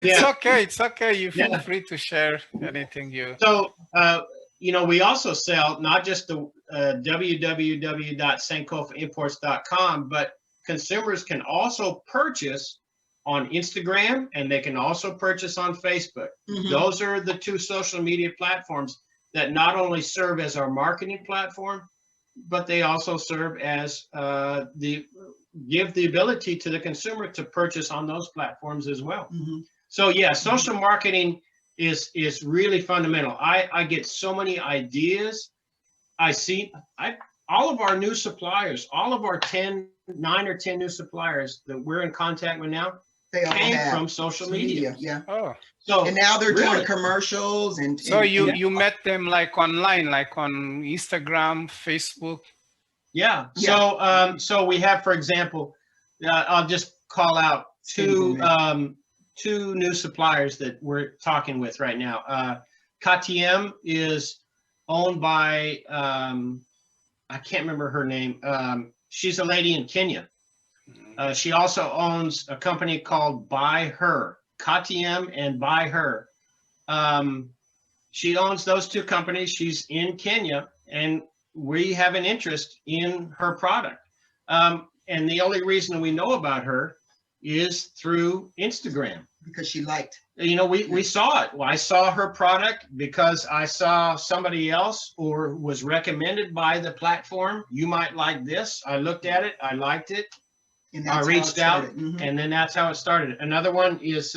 It's Yeah. okay. It's okay. You feel Yeah. free to share anything you. So, we also sell not just the www.sankofaimports.com, but consumers can also purchase on Instagram, and they can also purchase on Facebook. Those are the two social media platforms that not only serve as our marketing platform, but they also serve as give the ability to the consumer to purchase on those platforms as well. So yeah, social marketing is really fundamental. I get so many ideas. All of our new suppliers, all of our 9 or 10 new suppliers that we're in contact with now, they all came have from social media. Yeah. Oh. So and now they're doing commercials and. So you met them like online, like on Instagram, Facebook. Yeah. So we have, for example, I'll just call out two new suppliers that we're talking with right now. KTM is owned by I can't remember her name. She's a lady in Kenya. She also owns a company called By Her, KTM and By Her. She owns those two companies. She's in Kenya, and we have an interest in her product. And the only reason we know about her is through Instagram. Because she liked. We saw it. Well, I saw her product because I saw somebody else or was recommended by the platform. You might like this. I looked at it. I liked it. And I reached out, and then that's how it started. Another one is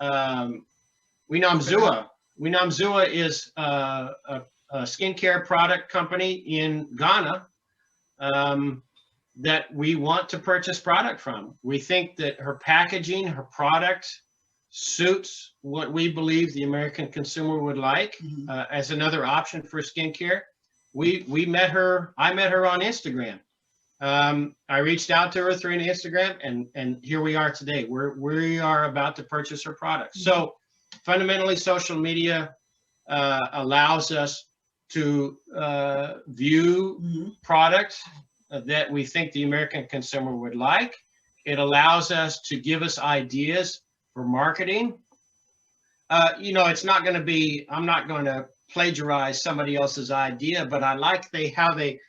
Winamzua. Winamzua is a skincare product company in Ghana that we want to purchase product from. We think that her packaging, her product suits what we believe the American consumer would like as another option for skincare. We met her. I met her on Instagram. I reached out to her through Instagram, and here we are today. We are about to purchase her product. So fundamentally, social media allows us to view product that we think the American consumer would like. It allows us to give us ideas for marketing. It's not going to be, I'm not going to plagiarize somebody else's idea, but I like how they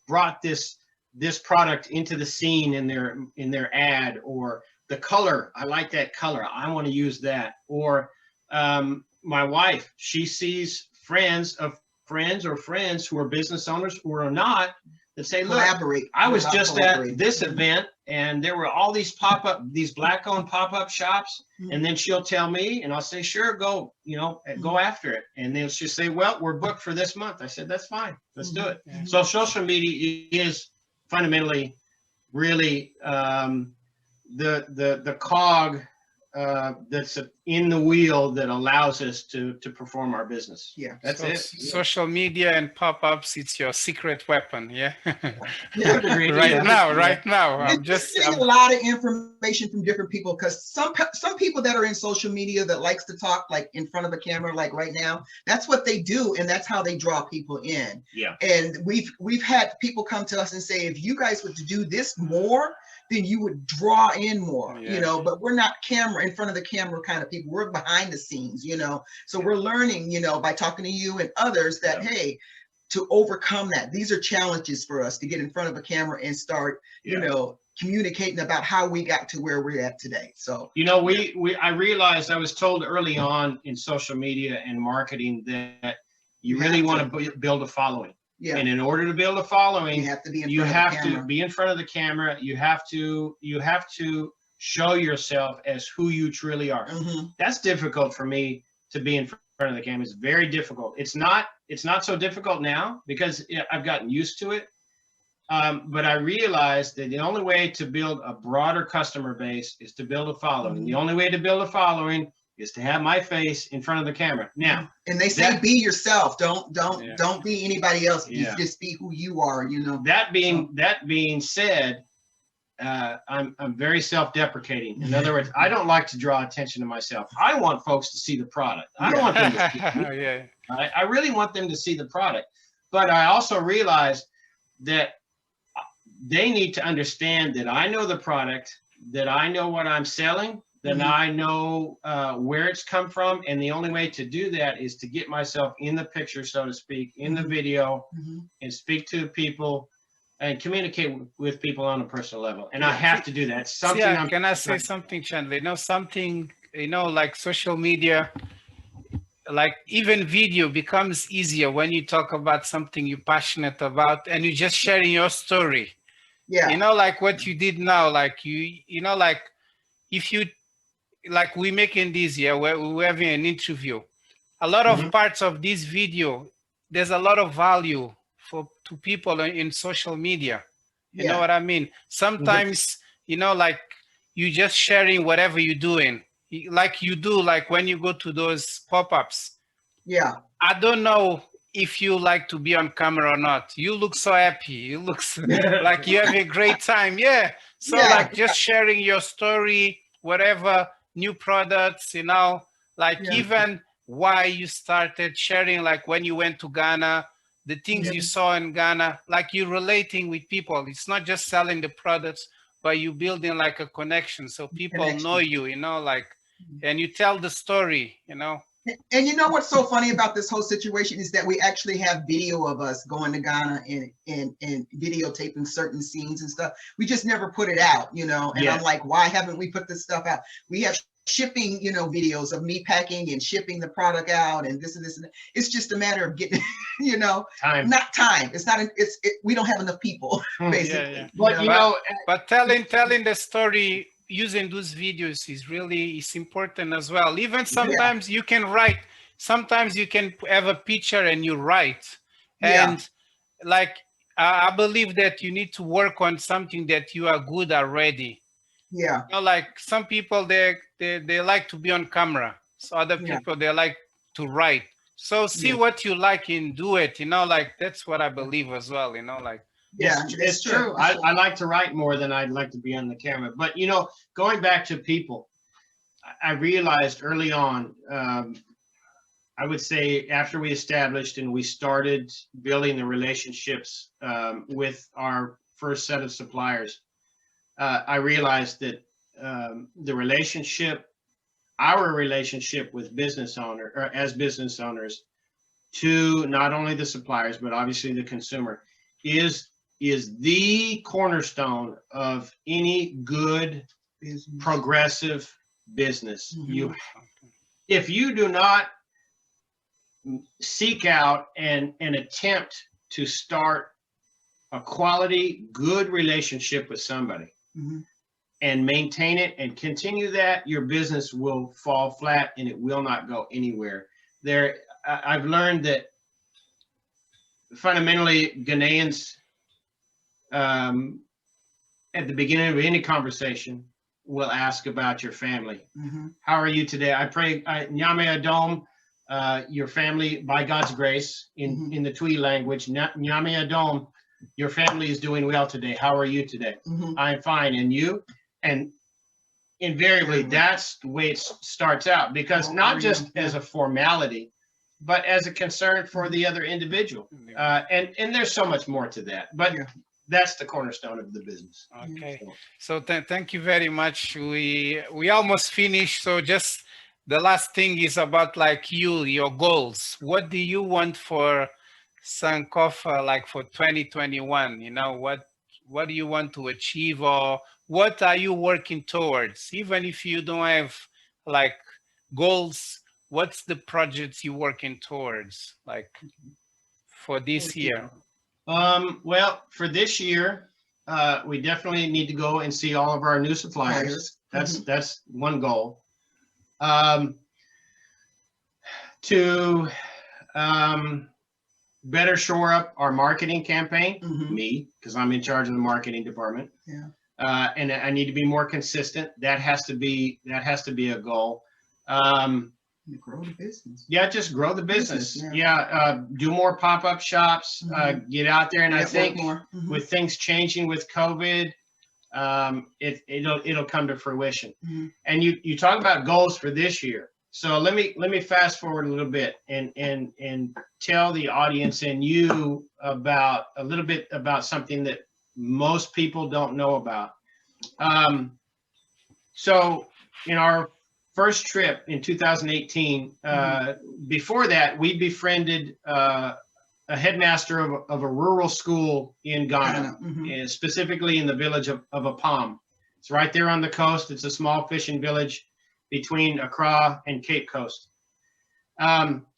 brought this product into the scene in their ad, or the color. I like that color. I want to use that. Or my wife, she sees friends of friends or friends who are business owners who are not, that say, look, I was just at this event and there were all these black-owned pop-up shops. And then she'll tell me, and I'll say, sure, go after it. And then she'll say, well, we're booked for this month. I said, that's fine. Let's do it. So social media is fundamentally really the cog that's in the wheel that allows us to perform our business. Yeah, that's it. Social media and pop-ups, it's your secret weapon. Yeah. Right now. I'm getting a lot of information from different people, because some people that are in social media that likes to talk like in front of a camera, like right now, that's what they do, and that's how they draw people in. Yeah. And we've had people come to us and say, if you guys were to do this more, then you would draw in more, but we're not in front of the camera kind of people. We're behind the scenes, so we're learning, by talking to you and others that, hey, to overcome that, these are challenges for us to get in front of a camera and start, communicating about how we got to where we're at today. So, I realized, I was told early on in social media and marketing that you really want to build a following. Yeah. And in order to build a following, you have to be in front of the camera. You have to show yourself as who you truly are. That's difficult for me to be in front of the camera. It's very difficult. It's not so difficult now because I've gotten used to it. But I realized that the only way to build a broader customer base is to build a following. The only way to build a following is to have my face in front of the camera. Now, and they say be yourself. Don't be anybody else. Just be who you are. That being said, I'm very self-deprecating. In other words, I don't like to draw attention to myself. I want folks to see the product. I don't want them to see me. I really want them to see the product. But I also realize that they need to understand that I know the product, that I know what I'm selling, then I know where it's come from. And the only way to do that is to get myself in the picture, so to speak, in the video, and speak to people and communicate with people on a personal level. And I have to do that. It's something Can I say something, Chandler? You know, something, like social media, like even video becomes easier when you talk about something you're passionate about and you're just sharing your story. Yeah. Like what you did now, like like if you, like we making this here, where we're having an interview, a lot of parts of this video, there's a lot of value to people in social media. You know what I mean? Sometimes, like you just sharing whatever you're doing, like you do, like when you go to those pop-ups. Yeah. I don't know if you like to be on camera or not. You look so happy. You look like you have a great time. Yeah. So like just sharing your story, whatever, new products, like even why you started sharing, like when you went to Ghana, the things you saw in Ghana, like you relating with people. It's not just selling the products, but you building like a connection. So people know you, like, and you tell the story, And you know what's so funny about this whole situation is that we actually have video of us going to Ghana and videotaping certain scenes and stuff. We just never put it out, and I'm like, why haven't we put this stuff out? We have shipping, videos of me packing and shipping the product out and this and this and that. It's just a matter of getting, time. Not time. It's not, we don't have enough people, basically. But telling the story using those videos is important as well. Even sometimes you can write, sometimes you can have a picture and you write. And like, I believe that you need to work on something that you are good already. Yeah. Like some people, they like to be on camera. So other people, they like to write. So see what you like and do it, like that's what I believe as well, like. Yeah, it's true. I like to write more than I'd like to be on the camera. But, going back to people, I realized early on, I would say after we established and we started building the relationships with our first set of suppliers, I realized that our relationship with business owner, or as business owners, to not only the suppliers, but obviously the consumer, is the cornerstone of any good progressive business. If you do not seek out and attempt to start a quality, good relationship with somebody and maintain it and continue that, your business will fall flat and it will not go anywhere. I've learned that fundamentally Ghanaians, at the beginning of any conversation, will ask about your family. How are you today? I pray, Nyame Adom, your family, by God's grace, in the Twi language, Nyame Adom, your family is doing well today. How are you today? I'm fine. And you? And invariably, that's the way it starts out, because not just as a formality, but as a concern for the other individual. And there's so much more to that. But that's the cornerstone of the business. Okay. So thank you very much. We almost finished. So just the last thing is about like your goals. What do you want for Sankofa, like for 2021? What do you want to achieve, or what are you working towards? Even if you don't have like goals, what's the projects you're working towards, like for this year? Well, for this year, we definitely need to go and see all of our new suppliers. That's one goal. To better shore up our marketing campaign, me, because I'm in charge of the marketing department. And I need to be more consistent. That has to be a goal. Grow the business. Yeah, just grow the business. Do more pop-up shops, get out there. And I think with things changing with COVID, it'll come to fruition. And you talk about goals for this year. So let me fast forward a little bit and tell the audience and you about a little bit about something that most people don't know about. So in our first trip in 2018, before that, we befriended a headmaster of a rural school in Ghana, and specifically in the village of Apam. It's right there on the coast. It's a small fishing village between Accra and Cape Coast.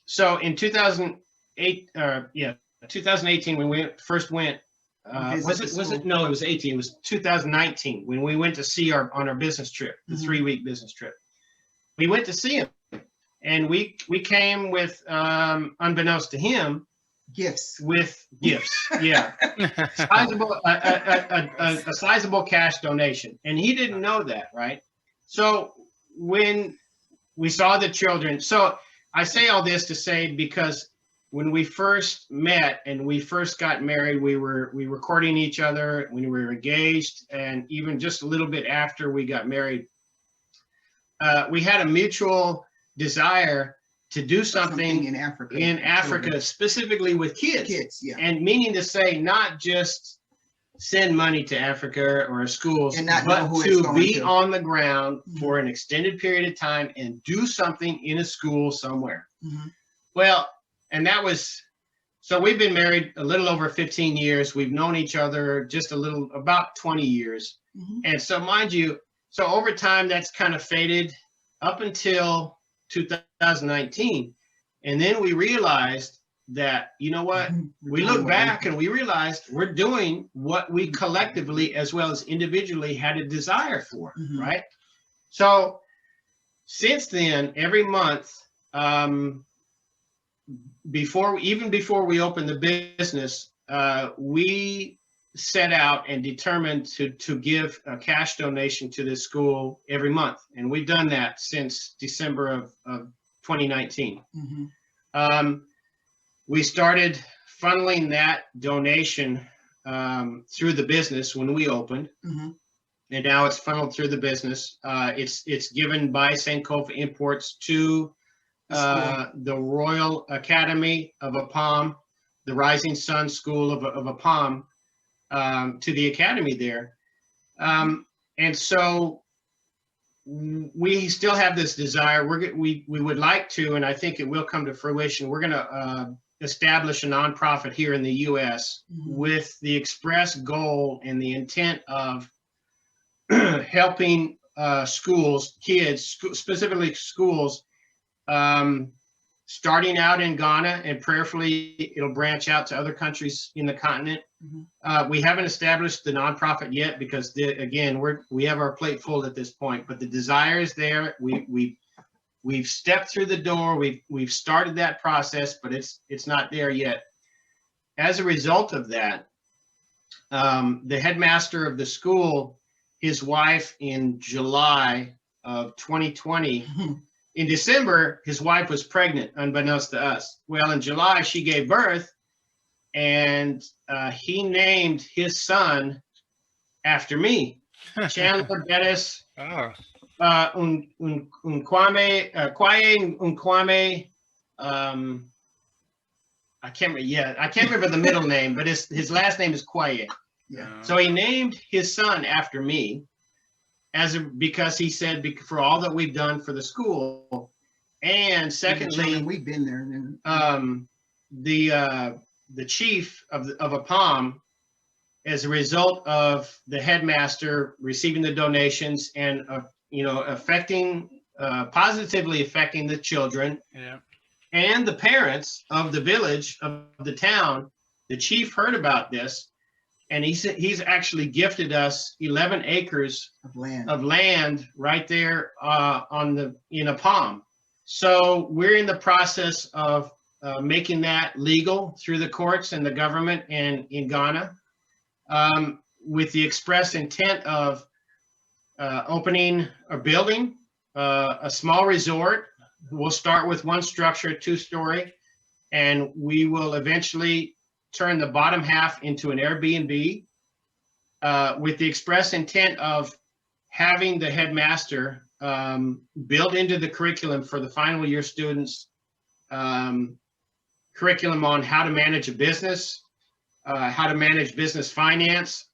So in 2018, when we first went, was it? No, it was 18. It was 2019 when we went to see on our business trip, the 3-week business trip. We went to see him, and we came with, unbeknownst to him, gifts. With gifts, yeah, sizable, a sizable cash donation, and he didn't know that, right? So when we saw the children, so I say all this to say, because when we first met and we first got married, we were courting each other when we were engaged, and even just a little bit after we got married, we had a mutual desire to do something in Africa, specifically with kids. Yeah. And meaning to say, not just send money to Africa or schools, but to be on the ground for an extended period of time and do something in a school somewhere. Well, and that was, so we've been married a little over 15 years. We've known each other just about 20 years. And so mind you, so over time, that's kind of faded up until 2019. And then we realized that, you know what, we look back and we realized we're doing what we collectively as well as individually had a desire for, right? So since then, every month, before we opened the business, we set out and determined to give a cash donation to this school every month. And we've done that since December of 2019. We started funneling that donation through the business when we opened. And now it's funneled through the business. It's given by Sankofa Imports to the Royal Academy of Apam, the Rising Sun School of Apam, to the academy there. And so we still have this desire. We would like to, and I think it will come to fruition. We're going to establish a nonprofit here in the U.S. with the express goal and the intent of helping schools, kids, specifically schools, starting out in Ghana, and prayerfully it'll branch out to other countries in the continent. We haven't established the nonprofit yet because, again, we have our plate full at this point. But the desire is there. We've stepped through the door. We've started that process, but it's not there yet. As a result of that, the headmaster of the school, his wife, in July of 2020. In December, his wife was pregnant, unbeknownst to us. Well, in July, she gave birth, and he named his son after me, Chandler Bettis Kwaye Nkwame. I can't remember the middle name, but his last name is Kwaye. Yeah. So he named his son after me, because he said, for all that we've done for the school, and secondly, we've been there. The chief of Apam, as a result of the headmaster receiving the donations and positively affecting the children, and the parents of the village, of the town, the chief heard about this. And he's actually gifted us 11 acres of land right there in Apam. So we're in the process of making that legal through the courts and the government and in Ghana, with the express intent of opening or building a small resort. We'll start with one structure, 2-story, and we will eventually turn the bottom half into an Airbnb, with the express intent of having the headmaster build into the curriculum for the final year students, curriculum on how to manage a business, how to manage business finance,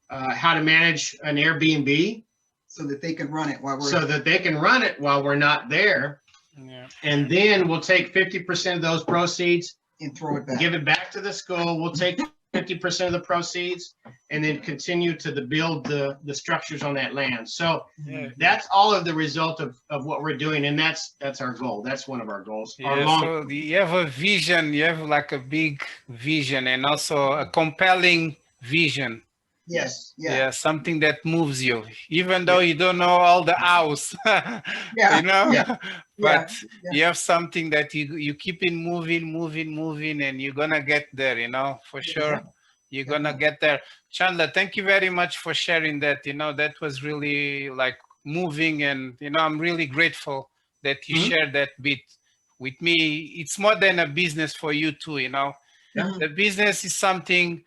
how to manage an Airbnb, so that they can run it while we're so that they can run it while we're not there. Yeah. And then we'll take 50% of those proceeds and throw it back. give it back to the school. We'll take 50% of the proceeds and then continue to build the structures on that land. So Yeah. that's all of the result of what we're doing. And that's our goal. That's one of our goals. Yeah, so you have a vision, you have like a big vision and also a compelling vision. Yes. Yeah. Yeah, something that moves you, even though you don't know all the hours, Yeah. you know, Yeah. but Yeah. you have something that you keep in moving, and you're gonna get there, you know, for sure. Yeah. You're gonna get there. Chandler, thank you very much for sharing that. You know, that was really like moving, and you know, I'm really grateful that you shared that bit with me. It's more than a business for you too, you know. The business is something,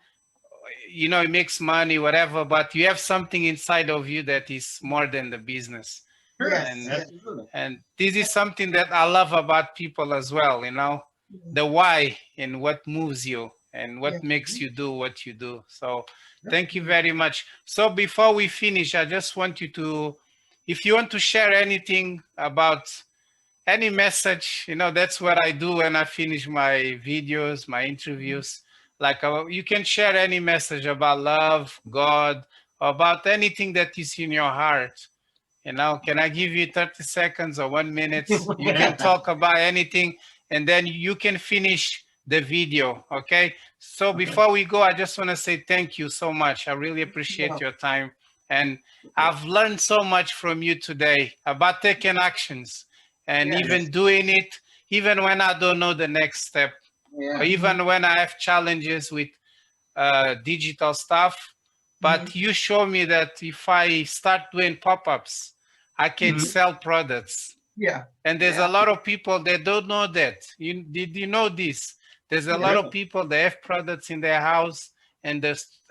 you know, it makes money, whatever, but you have something inside of you that is more than the business. Yes. And this is something that I love about people as well, you know, the why and what moves you and what makes you do what you do. So thank you very much. So before we finish, I just want you to, if you want to share anything about any message, you know, that's what I do when I finish my videos, my interviews. Like you can share any message about love, God, about anything that is in your heart. You know, can I give you 30 seconds or 1 minute? You can talk about anything and then you can finish the video. Okay. So before we go, I just want to say thank you so much. I really appreciate your time. And I've learned so much from you today about taking actions and even doing it, even when I don't know the next step, or even when I have challenges with digital stuff. But you show me that if I start doing pop-ups, I can sell products. Yeah. And there's a lot of people that don't know that. Did you know this? There's a lot of people that have products in their house and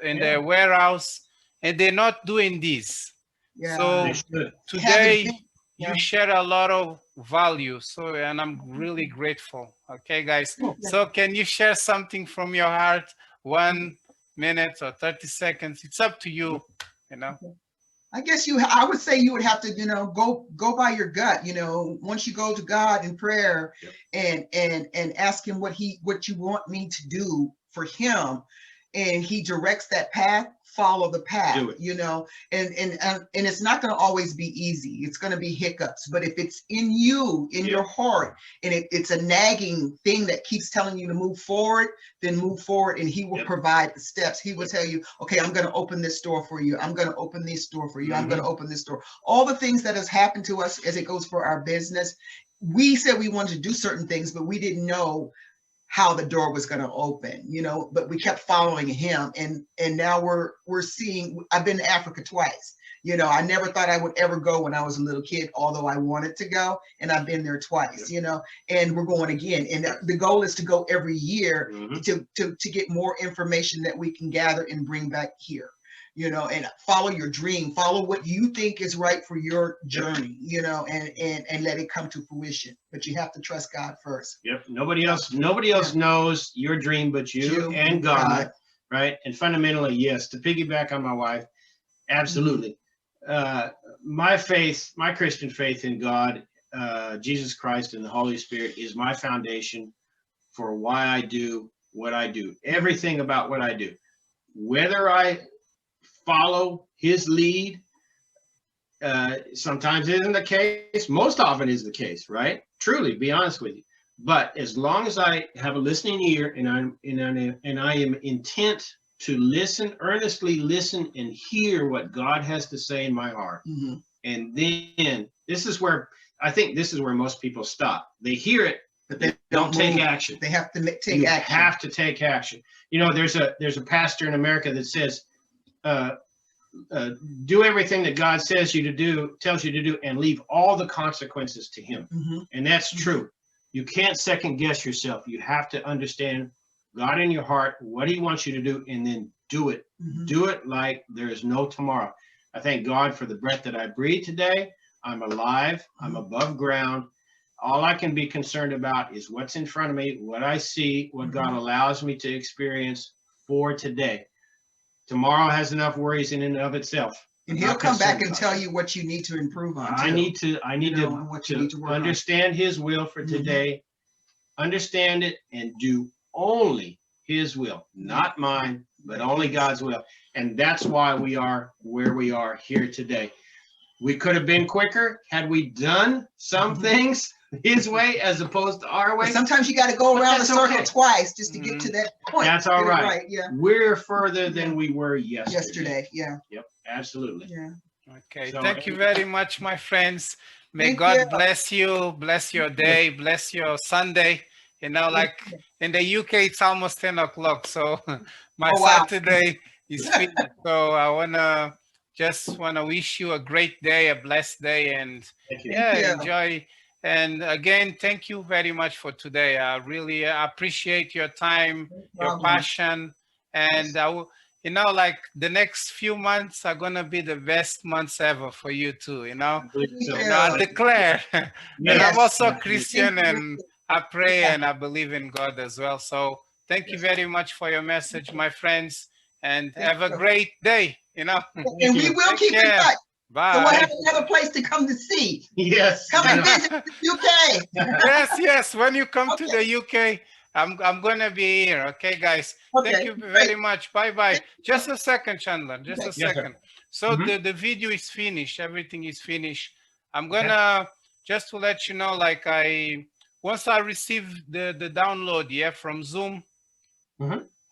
in their warehouse, and they're not doing this. So today you share a lot of value. So, and I'm really grateful. Okay, guys. So can you share something from your heart? 1 minute or 30 seconds. It's up to you, you know. I guess I would say you would have to, you know, go by your gut, you know, once you go to God in prayer and ask him what you want me to do for him, and he directs that path, follow the path, you know, and it's not going to always be easy. It's going to be hiccups, but if it's in you, in your heart, and it's a nagging thing that keeps telling you to move forward, then move forward, and he will provide the steps. He will tell you, okay, I'm going to open this door for you. I'm going to open this door for you. I'm going to open this door. All the things that has happened to us as it goes for our business, we said we wanted to do certain things, but we didn't know how the door was going to open, you know, but we kept following him. And now we're seeing, I've been to Africa twice. You know, I never thought I would ever go when I was a little kid, although I wanted to go, and I've been there twice, you know, and we're going again. And the goal is to go every year to get more information that we can gather and bring back here, you know, and follow your dream, follow what you think is right for your journey, you know, and let it come to fruition. But you have to trust God first. Yep. Nobody else knows your dream but you and God, right? And fundamentally, yes, to piggyback on my wife, absolutely. My faith, my Christian faith in God, Jesus Christ and the Holy Spirit is my foundation for why I do what I do. Everything about what I do, whether I follow his lead, sometimes isn't the case, most often is the case, right? Truly, be honest with you. But as long as I have a listening ear and I am intent to listen, earnestly listen and hear what God has to say in my heart. And then this is where I think most people stop. They hear it, but they don't take action. They have to take you action. Have to take action. You know, there's a pastor in America that says, do everything that God tells you to do, and leave all the consequences to him. And that's true. You can't second guess yourself. You have to understand God in your heart, what he wants you to do, and then do it. Do it like there is no tomorrow. I thank God for the breath that I breathe today. I'm alive. I'm above ground. All I can be concerned about is what's in front of me, what I see, what God allows me to experience for today. Tomorrow has enough worries in and of itself. And he'll come back and tell you what you need to improve on. I too. need to what you need to work on. understand his will for today, understand it, and do only his will, not mine, but only God's will. And that's why we are where we are here today. We could have been quicker had we done some things his way as opposed to our way. But sometimes you got to go around the that's circle okay. twice just to get to that point. That's all Get it right. Yeah. We're further than we were yesterday. Yesterday. Yeah. Yep, absolutely. Yeah. Okay. So, Thank you very much, my friends. May Thank God you. bless you, bless your day, bless your Sunday. You know, like in the UK, it's almost 10 o'clock. So my Oh, wow. Saturday is finished. So I just wanna wish you a great day, a blessed day, and Thank you. Thank you. enjoy. And again, thank you very much for today. I really appreciate your time, your problem. passion, and you know, like the next few months are gonna be the best months ever for you too. You know, I declare. And I'm also Christian, and I pray and I believe in God as well. So thank you very much for your message, my friends, and have a great day. You know, And we will keep in touch. Bye. So we'll have another place to come to see. Yes. Come and visit the UK. Yes. When you come to the UK, I'm gonna be here. Okay, guys. Thank you very much. Bye. Just a second, Chandler. Just a second. So the video is finished. Everything is finished. I'm gonna just to let you know, like once I receive the download, from Zoom,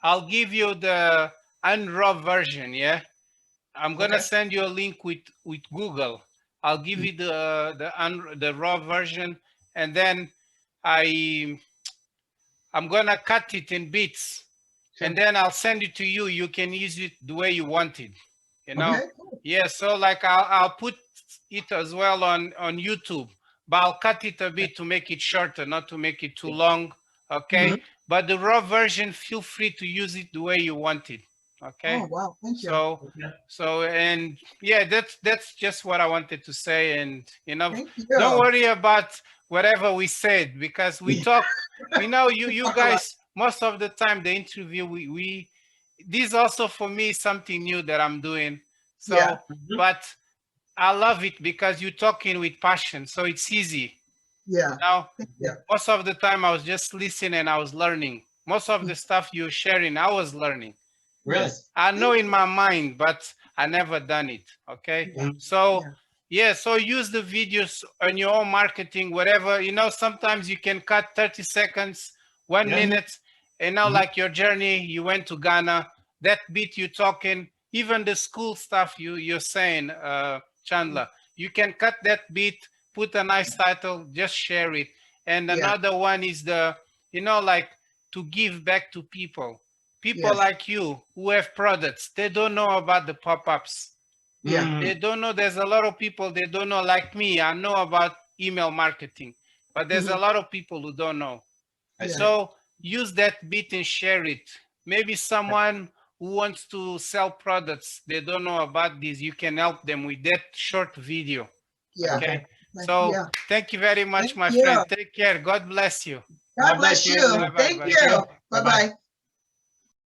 I'll give you the unraw version. I'm gonna send you a link with Google. I'll give you the raw version, and then I'm gonna cut it in bits, and then I'll send it to you. You can use it the way you want it. You know? Okay, cool. Yeah. So like I'll put it as well on YouTube, but I'll cut it a bit to make it shorter, not to make it too long. Okay. But the raw version, feel free to use it the way you want it. Okay. Oh, wow. Thank you. So and yeah, that's just what I wanted to say. And you know, Thank you. don't worry about whatever we said, because we talk. We know you guys most of the time the interview we this also for me something new that I'm doing. So but I love it because you're talking with passion, so it's easy. Yeah. Now most of the time I was just listening and I was learning. Most of the stuff you're sharing, I was learning. Really? I know in my mind, but I never done it. Okay. So so use the videos on your own marketing, whatever. You know, sometimes you can cut 30 seconds, 1 minute, and now like your journey, you went to Ghana, that bit you talking, even the school stuff you're saying, Chandler, you can cut that bit, put a nice title, just share it. And another one is like to give back to people. People like you who have products, they don't know about the pop-ups. They don't know. There's a lot of people, they don't know, like me. I know about email marketing, but there's a lot of people who don't know. So use that bit and share it. Maybe someone who wants to sell products, they don't know about this. You can help them with that short video. Okay. So thank you very much, my friend. Take care. God bless you. God bless you. Thank you. Bye-bye.